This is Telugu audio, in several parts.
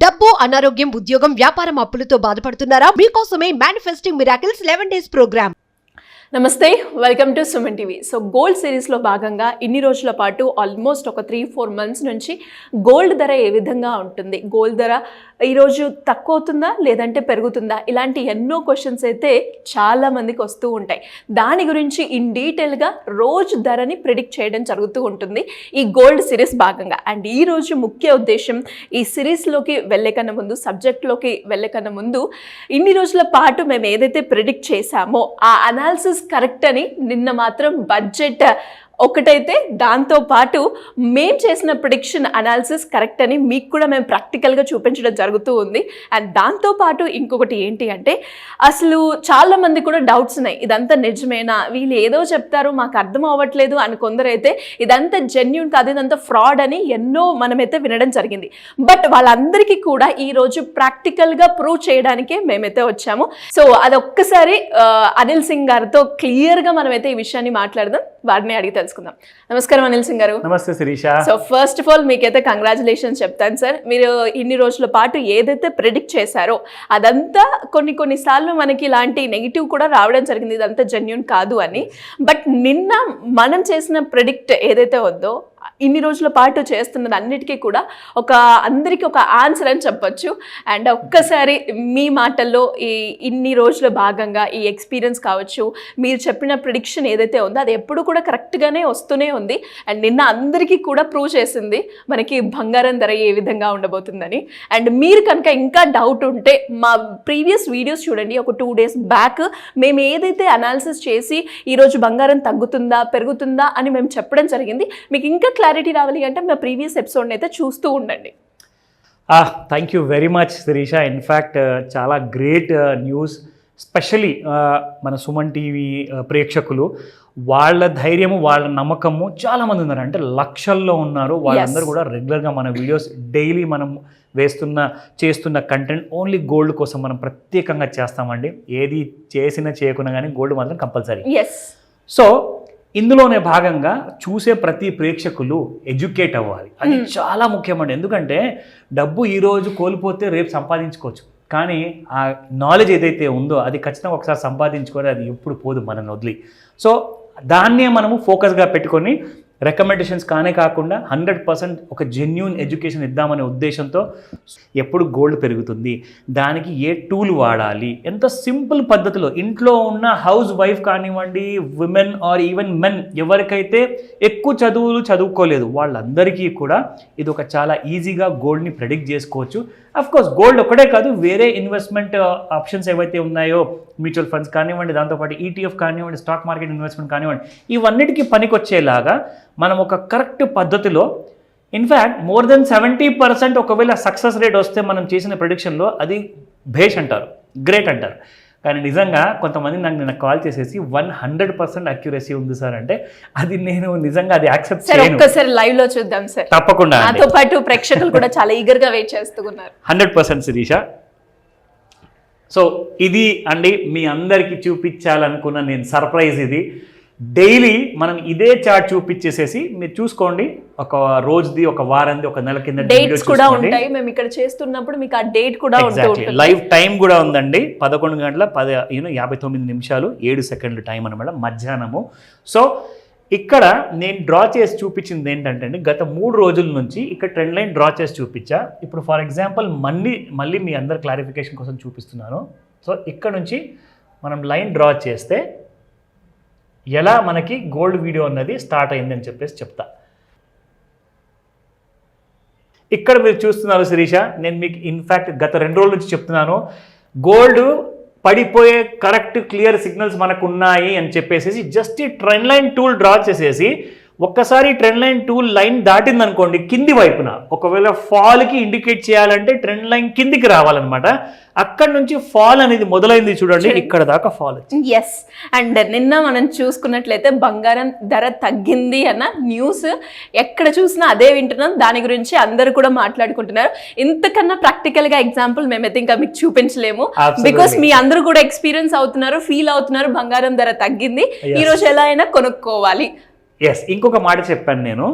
డబ్బు, అనారోగ్యం, ఉద్యోగం, వ్యాపారం, అప్పులతో బాధపడుతున్నారా? మీకోసమే మేనిఫెస్టింగ్ మిరాకిల్స్ 11 days ప్రోగ్రామ్. నమస్తే, welcome to Suman TV. So gold సిరీస్లో భాగంగా ఇన్ని రోజుల పాటు ఆల్మోస్ట్ ఒక 3-4 months నుంచి గోల్డ్ ధర ఏ విధంగా ఉంటుంది, గోల్డ్ ధర ఈరోజు తక్కువ అవుతుందా లేదంటే పెరుగుతుందా, ఇలాంటి ఎన్నో క్వశ్చన్స్ అయితే చాలా మందికి వస్తూ ఉంటాయి. దాని గురించి ఇన్ డీటెయిల్గా రోజు ధరని ప్రిడిక్ట్ చేయడం జరుగుతూ ఉంటుంది ఈ గోల్డ్ సిరీస్ భాగంగా. అండ్ ఈరోజు ముఖ్య ఉద్దేశం, ఈ సిరీస్లోకి వెళ్ళే కన్నా ముందు, సబ్జెక్ట్లోకి వెళ్ళే కన్నా ముందు, ఇన్ని రోజుల పాటు మేము ఏదైతే ప్రిడిక్ట్ చేశామో ఆ అనాలిసిస్ కరెక్ట్ అని నిన్న మాత్రం బడ్జెట్ ఒకటైతే, దాంతోపాటు మేము చేసిన ప్రిడిక్షన్ అనాలిసిస్ కరెక్ట్ అని మీకు కూడా మేము ప్రాక్టికల్గా చూపించడం జరుగుతూ ఉంది. అండ్ దాంతోపాటు ఇంకొకటి ఏంటి అంటే, అసలు చాలామంది కూడా డౌట్స్ ఉన్నాయి, ఇదంతా నిజమేనా, వీళ్ళు ఏదో చెప్తారు మాకు అర్థం అవ్వట్లేదు అని కొందరైతే, ఇదంతా జెన్యూన్ కాదు, ఇదంతా ఫ్రాడ్ అని ఎన్నో మనమైతే వినడం జరిగింది. బట్ వాళ్ళందరికీ కూడా ఈరోజు ప్రాక్టికల్గా ప్రూవ్ చేయడానికే మేమైతే వచ్చాము. సో అదొక్కసారి అనిల్ సింగ్ గారితో క్లియర్గా మనమైతే ఈ విషయాన్ని మాట్లాడదాం, వారిని అడిగి తెలుసుకుందాం. నమస్కారం అనిల్ సింగ్ గారు. నమస్తే Shirisha. So first of all మీకైతే కంగ్రాచులేషన్స్ చెప్తాను సార్. మీరు ఇన్ని రోజుల పాటు ఏదైతే ప్రిడిక్ట్ చేశారో అదంతా కొన్ని సార్లు మనకి ఇలాంటి నెగిటివ్ కూడా రావడం జరిగింది, ఇదంతా జెన్యూన్ కాదు అని. బట్ నిన్న మనం చేసిన ప్రిడిక్ట్ ఏదైతే వద్దో, ఇన్ని రోజుల పాటు చేస్తున్నది అన్నిటికీ కూడా అందరికీ ఒక ఆన్సర్ అని చెప్పొచ్చు. అండ్ ఒక్కసారి మీ మాటల్లో ఇన్ని రోజుల భాగంగా ఈ ఎక్స్పీరియన్స్ కావచ్చు, మీరు చెప్పిన ప్రిడిక్షన్ ఏదైతే ఉందో అది ఎప్పుడు కూడా కరెక్ట్గానే వస్తూనే ఉంది. అండ్ నిన్న అందరికీ కూడా ప్రూవ్ చేసింది మనకి బంగారం ధర ఏ విధంగా ఉండబోతుందని. అండ్ మీరు కనుక ఇంకా డౌట్ ఉంటే మా ప్రీవియస్ వీడియోస్ చూడండి. ఒక 2 days బ్యాక్ మేము ఏదైతే అనాలిసిస్ చేసి ఈరోజు బంగారం తగ్గుతుందా పెరుగుతుందా అని మేము చెప్పడం జరిగింది. మీకు ఇంకా క్లారిటీ రావాలి అంటే మా ప్రీవియస్ ఎపిసోడ్ని అయితే చూస్తూ ఉండండి. Thank you very much Shirisha. In fact చాలా గ్రేట్ న్యూస్. స్పెషలీ మన సుమన్ టీవీ ప్రేక్షకులు, వాళ్ళ ధైర్యము, వాళ్ళ నమ్మకము చాలామంది ఉన్నారు, అంటే లక్షల్లో ఉన్నారు. వాళ్ళందరూ కూడా రెగ్యులర్గా మన వీడియోస్ డైలీ మనం చేస్తున్న కంటెంట్ ఓన్లీ గోల్డ్ కోసం మనం ప్రత్యేకంగా చేస్తామండి. ఏది చేయకున్నా కానీ గోల్డ్ మాత్రం కంపల్సరీ. సో ఇందులోనే భాగంగా చూసే ప్రతి ప్రేక్షకులు ఎడ్యుకేట్ అవ్వాలి, అది చాలా ముఖ్యమండి. ఎందుకంటే డబ్బు ఈరోజు కోల్పోతే రేపు సంపాదించుకోవచ్చు, కానీ ఆ నాలెడ్జ్ ఏదైతే ఉందో అది ఖచ్చితంగా ఒకసారి సంపాదించుకొని అది ఎప్పుడు పోదు మనల్ని వదిలి. సో దాన్నే మనము ఫోకస్గా పెట్టుకొని రికమెండేషన్స్ కాకుండా 100% ఒక జెన్యూన్ ఎడ్యుకేషన్ ఇద్దామనే ఉద్దేశంతో ఎప్పుడు గోల్డ్ పెరుగుతుంది, దానికి ఏ టూల్ వాడాలి, ఎంత సింపుల్ పద్ధతిలో ఇంట్లో ఉన్న హౌస్ వైఫ్ కానివ్వండి, విమెన్ ఆర్ ఈవెన్ మెన్, ఎవరికైతే ఎక్కువ చదువుకోలేదు వాళ్ళందరికీ కూడా ఇది ఒక చాలా ఈజీగా గోల్డ్ని ప్రెడిక్ట్ చేసుకోవచ్చు. అఫ్కోర్స్ గోల్డ్ ఒకటే కాదు, వేరే ఇన్వెస్ట్మెంట్ ఆప్షన్స్ ఏవైతే ఉన్నాయో, మ్యూచువల్ ఫండ్స్ కానివ్వండి, దాంతోపాటు ETF కానివ్వండి, స్టాక్ మార్కెట్ ఇన్వెస్ట్మెంట్ కానివ్వండి, ఇవన్నిటికీ పనికొచ్చేలాగా మనం ఒక కరెక్ట్ పద్ధతిలో, ఇన్ఫ్యాక్ట్ మోర్ దెన్ 70% ఒకవేళ సక్సెస్ రేట్ వస్తే మనం చేసిన ప్రెడిక్షన్లో అది భేష్ అంటారు, గ్రేట్ అంటారు. కానీ నిజంగా కొంతమంది నాకు కాల్ చేసేసి 100% అక్యురసీ ఉంది సార్ అంటే, అది నేను నిజంగా అది యాక్సెప్ట్ చేయను. ఒక్కసారి లైవ్ లో చూద్దాం సార్, తప్పకుండా. నాతో పాటు ప్రేక్షకులు కూడా చాలా ఈగర్ గా వెయిట్ చేస్తున్నారు. 100% శిరీష. సో ఇది అండి మీ అందరికీ చూపించాలనుకున్న నేను సర్ప్రైజ్. ఇది డైలీ మనం ఇదే చార్ట్ చూపించేసేసి మీరు చూసుకోండి, ఒక రోజుది, ఒక వారంది, ఒక నెల కింద డేట్స్ కూడా ఉంటాయి. మేము ఇక్కడ చేస్తున్నప్పుడు మీకు ఆ డేట్ కూడా ఉంటుంది, లైవ్ టైం కూడా ఉందండి. 11:59 7 టైం అనమాట, మధ్యాహ్నము. సో ఇక్కడ నేను డ్రా చేసి చూపించింది ఏంటంటే అండి, గత 3 రోజుల నుంచి ఇక్కడ ట్రెండ్ లైన్ డ్రా చేసి చూపించా. ఇప్పుడు ఫర్ ఎగ్జాంపుల్ మళ్ళీ మీ అందరి క్లారిఫికేషన్ కోసం చూపిస్తున్నాను. సో ఇక్కడ నుంచి మనం లైన్ డ్రా చేస్తే ఎలా మనకి గోల్డ్ వీడియో అన్నది స్టార్ట్ అయిందని చెప్పేసి చెప్తా. ఇక్కడ మీరు చూస్తున్నారు శిరీష, నేను మీకు ఇన్ఫ్యాక్ట్ గత 2 రోజుల నుంచి చెప్తున్నాను, గోల్డ్ పడిపోయే కరెక్ట్ క్లియర్ సిగ్నల్స్ మనకు ఉన్నాయి అని చెప్పేసి జస్ట్ ఈ ట్రెండ్ లైన్ టూల్ డ్రా చేసేసి ఒక్కసారి ట్రెండ్ లైన్ టూల్ లైన్ దాటింది అనుకోండి కింది వైపున, ఒకవేళ ఫాల్కి ఇండికేట్ చేయాలంటే ట్రెండ్ లైన్ కిందికి రావాలన్నమాట. అక్కడ నుంచి ఫాల్ అనేది మొదలైంది చూడండి, ఇక్కడ దాకా ఫాల్ వచ్చింది. ఎస్. అండ్ నిన్న మనం చూసుకున్నట్లయితే బంగారం ధర తగ్గింది అన్న న్యూస్ ఎక్కడ చూసినా అదే వింటున్నాం, దాని గురించి అందరూ కూడా మాట్లాడుకుంటున్నారు. ఇంతకన్నా ప్రాక్టికల్ గా ఎగ్జాంపుల్ మేమైతే ఇంకా మీకు చూపించలేము, బికాస్ మీ అందరూ కూడా ఎక్స్పీరియన్స్ అవుతున్నారు, ఫీల్ అవుతున్నారు బంగారం ధర తగ్గింది, ఈ రోజు ఎలా అయినా కొనుక్కోవాలి. ఎస్, ఇంకొక మాట చెప్పాను నేను,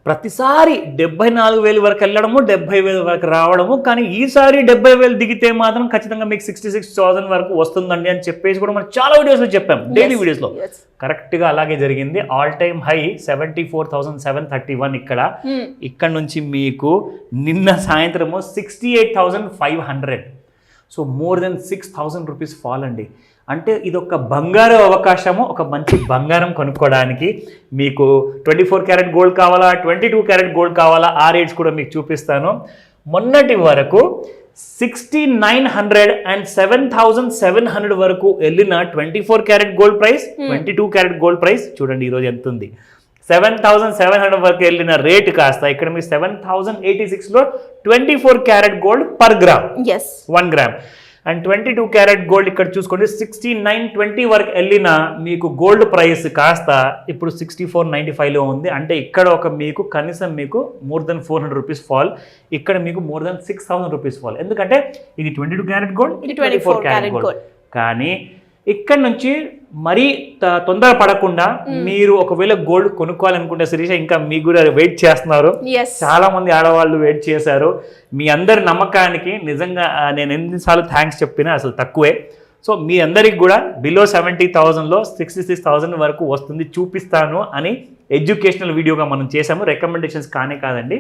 ప్రతిసారి 74,000 వరకు వెళ్ళడము 70,000 వరకు రావడము, కానీ ఈసారి 70,000 దిగితే మాత్రం ఖచ్చితంగా మీకు 66,000 వరకు వస్తుందండి అని చెప్పేసి కూడా మనం చాలా వీడియోస్లో చెప్పాం, డైలీ వీడియోస్లో. కరెక్ట్గా అలాగే జరిగింది. ఆల్ టైమ్ హై 74,731 ఇక్కడ నుంచి మీకు నిన్న సాయంత్రము 68,500. So more than 6,000 rupees fall అండి. అంటే ఇది ఒక బంగారు అవకాశము, ఒక మంచి బంగారం కొనుక్కోవడానికి. మీకు 24 క్యారెట్ గోల్డ్ కావాలా, 22 క్యారెట్ గోల్డ్ కావాలా, ఆ రేట్స్ కూడా మీకు చూపిస్తాను. మొన్నటి వరకు 6,900 and 7,700 వరకు వెళ్ళిన 24 carat gold price, 22 carat gold price చూడండి ఈరోజు ఎంత ఉంది. 7,700 వరకు వెళ్ళిన రేట్ కాస్త ఇక్కడ మీకు 7,086లో 24 carat gold per gram, 1 gram. And 22 carat gold ఇక్కడ చూసుకోండి 6920 వరకు వెళ్ళిన మీకు గోల్డ్ ప్రైస్ కాస్త ఇప్పుడు 6495లో ఉంది. అంటే ఇక్కడ ఒక మీకు కనీసం మీకు మోర్ దెన్ 400 రూపీస్ ఫాల్, ఇక్కడ మీకు మోర్ దెన్ 6,000 రూపీస్ ఫాల్. ఎందుకంటే ఇది 22 క్యారెట్ గోల్డ్, ఇది 24 క్యారెట్ గోల్డ్. కానీ ఇక్కడ నుంచి మరీ తొందర పడకుండా మీరు ఒకవేళ గోల్డ్ కొనుక్కోవాలనుకుంటే శిరీష, ఇంకా మీకు కూడా వెయిట్ చేస్తున్నారు, చాలా మంది ఆడవాళ్ళు వెయిట్ చేశారు. మీ అందరి నమ్మకానికి నిజంగా నేను ఎన్నిసార్లు థ్యాంక్స్ చెప్పినా అసలు తక్కువే. సో మీ అందరికి కూడా బిలో 70,000లో 66,000 వరకు వస్తుంది చూపిస్తాను అని ఎడ్యుకేషనల్ వీడియోగా మనం చేసాము. రికమెండేషన్స్ కాదండి,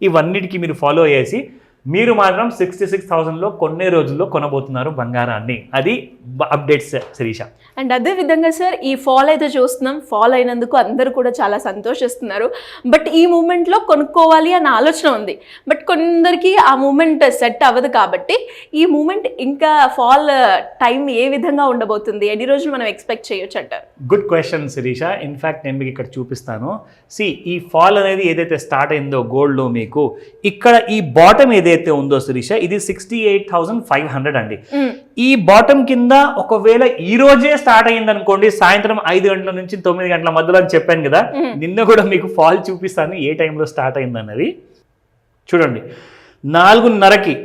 ఇవన్నిటికీ మీరు ఫాలో చేసి మీరు మాత్రం 66,000లో కొన్నే రోజుల్లో కొనబోతున్నారు బంగారాన్ని. అది అప్డేట్స్ శిరీష. అండ్ అదే విధంగా సార్ ఈ ఫాల్ అయితే చూస్తున్నాం, ఫాల్ అయినందుకు అందరూ కూడా చాలా సంతోషిస్తున్నారు. బట్ ఈ మూమెంట్లో కొనుక్కోవాలి అన్న ఆలోచన ఉంది, బట్ కొందరికి ఆ మూమెంట్ సెట్ అవ్వదు. కాబట్టి ఈ మూమెంట్ ఇంకా ఫాల్ టైం ఏ విధంగా ఉండబోతుంది, ఎన్ని రోజులు మనం ఎక్స్పెక్ట్ చేయొచ్చు అంటారు? Good question Sirisha. ఇన్ఫ్యాక్ట్ నేను మీకు ఇక్కడ చూపిస్తాను. ఈ ఫాల్ అనేది ఏదైతే స్టార్ట్ అయిందో గోల్డ్లో మీకు ఇక్కడ ఈ బాటమ్ ఏదైతే ఉందో శిరీష, ఇది 68,500 అండి. ఈ బాటమ్ కింద ఒకవేళ ఈ రోజే స్టార్ట్ అయ్యింది అనుకోండి, సాయంత్రం 5 గంటల నుంచి 9 గంటల మధ్యలో అని చెప్పాను కదా, నిన్న కూడా మీకు ఫాల్ చూపిస్తాను ఏ టైంలో స్టార్ట్ అయింది అన్నది. చూడండి 4:30కి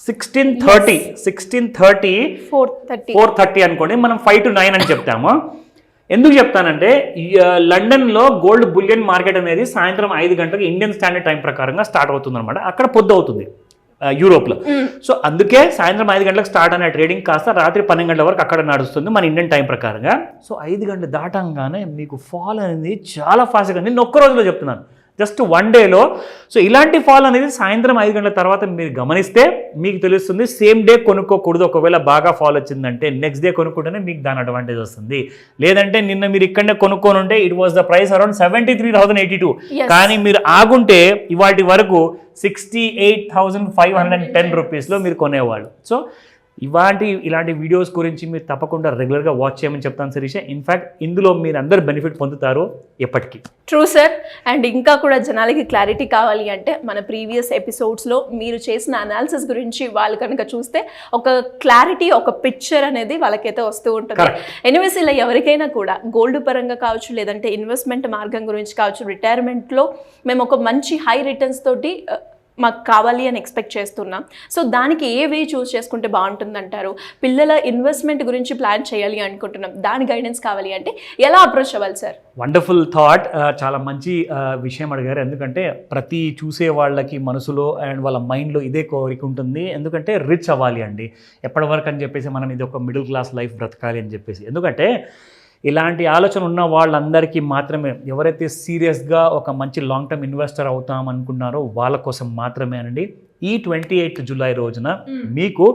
16:30 4:30 అనుకోండి, మనం 5 to 9 అని చెప్తాము. ఎందుకు చెప్తానంటే లండన్లో గోల్డ్ బులియన్ మార్కెట్ అనేది సాయంత్రం 5 గంటలకు ఇండియన్ స్టాండర్డ్ టైం ప్రకారంగా స్టార్ట్ అవుతుంది అనమాట. అక్కడ పొద్దు అవుతుంది యూరోప్లో. సో అందుకే సాయంత్రం 5 గంటలకు స్టార్ట్ అయిన ట్రేడింగ్ కాస్త రాత్రి 12 గంటల వరకు అక్కడ నడుస్తుంది మన ఇండియన్ టైం ప్రకారంగా. సో 5 గంటలు దాటంగానే మీకు ఫాల్ అనేది చాలా ఫాస్ట్గా, నేను ఒక్క రోజులో చెప్తున్నాను, జస్ట్ 1 డేలో. సో ఇలాంటి ఫాల్ అనేది సాయంత్రం 5 గంటల తర్వాత మీరు గమనిస్తే మీకు తెలుస్తుంది. సేమ్ డే కొనుక్కోకూడదు. ఒకవేళ బాగా ఫాల్ వచ్చిందంటే నెక్స్ట్ డే కొనుక్కుంటేనే మీకు దాని అడ్వాంటేజ్ వస్తుంది. లేదంటే నిన్న మీరు ఇక్కడనే కొనుక్కొని ఉంటే it was the price around 73,082, కానీ మీరు ఆగుంటే ఇవాటి వరకు 68,510 రూపీస్లో మీరు కొనేవాళ్ళు. సో ఇలాంటి వీడియోస్ గురించి మీరు తప్పకుండా రెగ్యులర్గా వాచ్ చేయమని చెప్తాను శిరీష. ఇన్ఫ్యాక్ట్ ఇందులో మీరు అందరు బెనిఫిట్ పొందుతారు ఎప్పటికీ. True sir. అండ్ ఇంకా కూడా జనాలకి క్లారిటీ కావాలి అంటే మన ప్రీవియస్ ఎపిసోడ్స్లో మీరు చేసిన అనాలిసిస్ గురించి వాళ్ళు కనుక చూస్తే ఒక క్లారిటీ, ఒక పిక్చర్ అనేది వాళ్ళకైతే వస్తూ ఉంటుంది. ఎనీవేస్ ఇలా ఎవరికైనా కూడా గోల్డ్ పరంగా కావచ్చు, లేదంటే ఇన్వెస్ట్మెంట్ మార్గం గురించి కావచ్చు, రిటైర్మెంట్లో మేము ఒక మంచి హై రిటర్న్స్ తోటి మాకు కావాలి అని ఎక్స్పెక్ట్ చేస్తున్నాం. సో దానికి ఏ వే చూస్ చేసుకుంటే బాగుంటుందంటారు? పిల్లల ఇన్వెస్ట్మెంట్ గురించి ప్లాన్ చేయాలి అనుకుంటున్నాం, దాని గైడెన్స్ కావాలి అంటే ఎలా అప్రోచ్ అవ్వాలి సార్? వండర్ఫుల్ థాట్, చాలా మంచి విషయం అడిగారు. ఎందుకంటే ప్రతి చూసే వాళ్ళకి మనసులో అండ్ వాళ్ళ మైండ్లో ఇదే కోరిక ఉంటుంది. ఎందుకంటే రిచ్ అవ్వాలి అండి ఎప్పటి వరకు అని చెప్పేసి, మనం ఇది ఒక మిడిల్ క్లాస్ లైఫ్ బ్రతకాలి అని చెప్పేసి. ఎందుకంటే ఇలాంటి ఆలోచన ఉన్న వాళ్ళందరికీ మాత్రమే, ఎవరైతే సీరియస్గా ఒక మంచి లాంగ్ టర్మ్ ఇన్వెస్టర్ అవుతాం అనుకున్నారో వాళ్ళ కోసం మాత్రమేనండి. ఈ 28 జూలై రోజున మీకు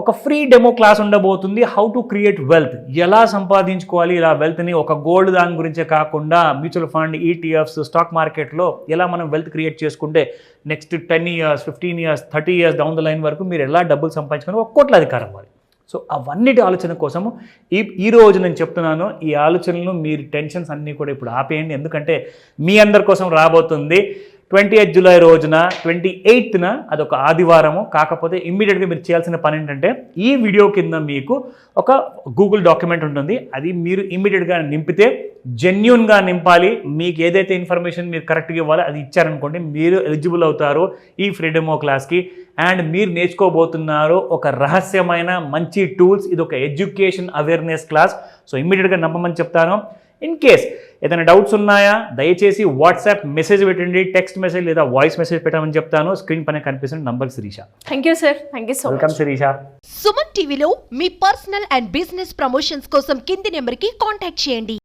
ఒక ఫ్రీ డెమో క్లాస్ ఉండబోతుంది. హౌ టు క్రియేట్ వెల్త్, ఎలా సంపాదించుకోవాలి ఇలా వెల్త్ని. ఒక గోల్డ్ దాని గురించే కాకుండా మ్యూచువల్ ఫండ్, ఈటీఎఫ్స్, స్టాక్ మార్కెట్లో ఎలా మనం వెల్త్ క్రియేట్ చేసుకుంటే next 10 years, 15 years, 30 years down the line వరకు మీరు ఎలా డబ్బులు సంపాదించుకొని ఒక కోట్లాధికారం అవ్వాలి. సో అవన్నిటి ఆలోచన కోసము ఈ రోజు నేను చెప్తున్నాను, ఈ ఆలోచనలు మీరు టెన్షన్స్ అన్నీ కూడా ఇప్పుడు ఆపేయండి. ఎందుకంటే మీ అందరి కోసం రాబోతుంది 28 జూలై రోజున, 28న అదొక ఆదివారము. కాకపోతే ఇమ్మీడియట్గా మీరు చేయాల్సిన పని ఏంటంటే ఈ వీడియో కింద మీకు ఒక గూగుల్ డాక్యుమెంట్ ఉంటుంది, అది మీరు ఇమ్మీడియట్గా నింపితే, జెన్యూన్గా నింపాలి. మీకు ఏదైతే ఇన్ఫర్మేషన్ మీరు కరెక్ట్గా ఇవ్వాలో అది ఇచ్చారనుకోండి, మీరు ఎలిజిబుల్ అవుతారు ఈ ఫ్రీ డెమో క్లాస్కి. అండ్ మీరు నేర్చుకోబోతున్నారు ఒక రహస్యమైన మంచి టూల్స్. ఇది ఒక ఎడ్యుకేషన్ అవేర్నెస్ క్లాస్. సో ఇమ్మీడియట్గా నమ్మమని చెప్తాను. ఇన్ కేస్ ఏదైనా డౌట్స్ ఉన్నాయా దయచేసి వాట్సాప్ మెసేజ్ పెట్టండి, టెక్స్ట్ మెసేజ్ లేదా వాయిస్ మెసేజ్ పెట్టమని చెప్తాను. స్క్రీన్ పైన కనిపిస్తున్న number Shirisha. Thank you sir, thank you so welcome much. Shirisha. Suman టీవీలో మీ పర్సనల్ అండ్ బిజినెస్ ప్రమోషన్స్ కోసం కింది నెంబర్కి కాంటాక్ట్ చేయండి.